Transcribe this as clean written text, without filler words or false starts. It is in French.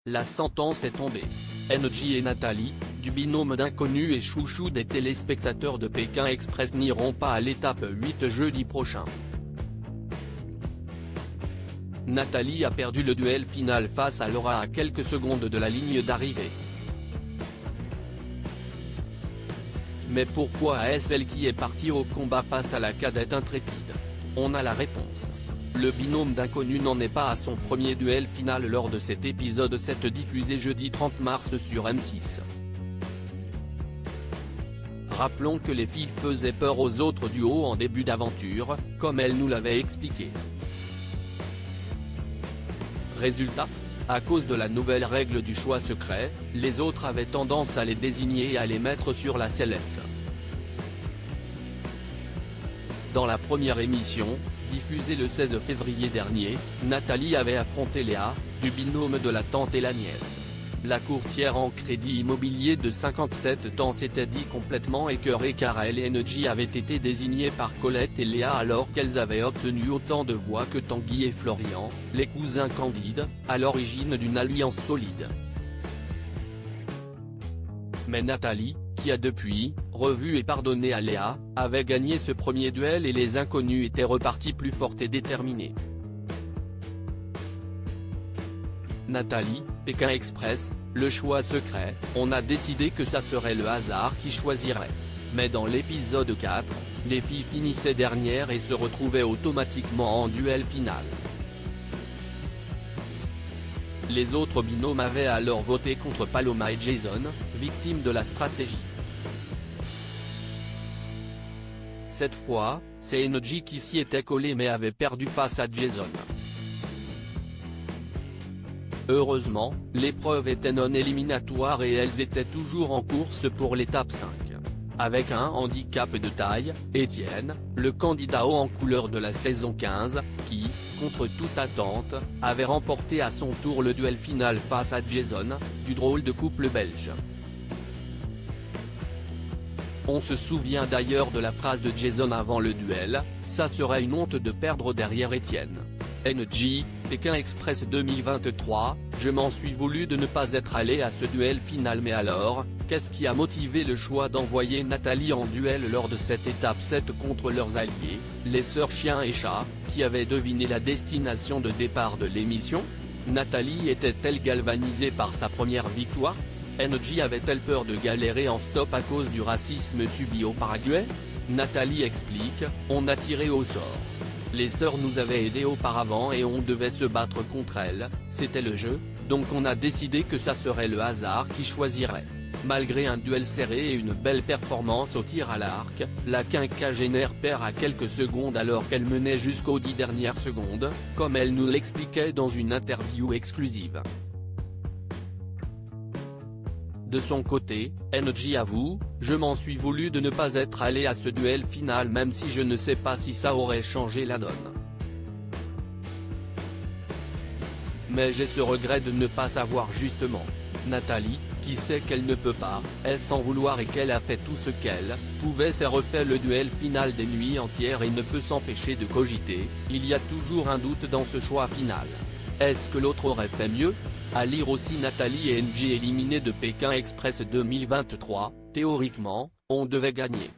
La sentence est tombée. NJ et Nathalie, du binôme d'inconnus et chouchou des téléspectateurs de Pékin Express n'iront pas à l'étape 8 jeudi prochain. Nathalie a perdu le duel final face à Laura à quelques secondes de la ligne d'arrivée. Mais pourquoi est-ce elle qui est partie au combat face à la cadette intrépide? On a la réponse. Le binôme d'inconnus n'en est pas à son premier duel final lors de cet épisode 7 diffusé jeudi 30 mars sur M6. Rappelons que les filles faisaient peur aux autres duos en début d'aventure, comme elles nous l'avaient expliqué. Résultat, à cause de la nouvelle règle du choix secret, les autres avaient tendance à les désigner et à les mettre sur la sellette. Dans la première émission, diffusée le 16 février dernier, Nathalie avait affronté Léa, du binôme de la tante et la nièce. La courtière en crédit immobilier de 57 ans s'était dit complètement écœurée car elle et NJ avaient été désignés par Colette et Léa alors qu'elles avaient obtenu autant de voix que Tanguy et Florian, les cousins candides, à l'origine d'une alliance solide. Mais Nathalie, qui a depuis revu et pardonné à Léa, avait gagné ce premier duel et les inconnus étaient repartis plus fortes et déterminés. Nathalie, Pékin Express, le choix secret, on a décidé que ça serait le hasard qui choisirait. Mais dans l'épisode 4, les filles finissaient dernières et se retrouvaient automatiquement en duel final. Les autres binômes avaient alors voté contre Paloma et Jason, victimes de la stratégie. Cette fois, c'est NJ qui s'y était collé mais avait perdu face à Jason. Heureusement, l'épreuve était non éliminatoire et elles étaient toujours en course pour l'étape 5. Avec un handicap de taille, Étienne, le candidat haut en couleur de la saison 15, qui, contre toute attente, avait remporté à son tour le duel final face à Jason, du drôle de couple belge. On se souvient d'ailleurs de la phrase de Jason avant le duel, « Ça serait une honte de perdre derrière Étienne ». NJ, Pékin Express 2023, je m'en suis voulu de ne pas être allé à ce duel final mais alors, qu'est-ce qui a motivé le choix d'envoyer Nathalie en duel lors de cette étape 7 contre leurs alliés, les sœurs Chien et Chat, qui avaient deviné la destination de départ de l'émission? Nathalie était-elle galvanisée par sa première victoire? NJ avait-elle peur de galérer en stop à cause du racisme subi au Paraguay? Nathalie explique, on a tiré au sort. Les sœurs nous avaient aidés auparavant et on devait se battre contre elles, c'était le jeu, donc on a décidé que ça serait le hasard qui choisirait. Malgré un duel serré et une belle performance au tir à l'arc, la quinquagénaire perd à quelques secondes alors qu'elle menait jusqu'aux 10 dernières secondes, comme elle nous l'expliquait dans une interview exclusive. De son côté, NJ avoue, je m'en suis voulu de ne pas être allé à ce duel final même si je ne sais pas si ça aurait changé la donne. Mais j'ai ce regret de ne pas savoir justement. Nathalie, qui sait qu'elle ne peut pas, est sans vouloir et qu'elle a fait tout ce qu'elle pouvait s'est refait le duel final des nuits entières et ne peut s'empêcher de cogiter, il y a toujours un doute dans ce choix final. Est-ce que l'autre aurait fait mieux? À lire aussi Nathalie et NJ éliminés de Pékin Express 2023, théoriquement, on devait gagner.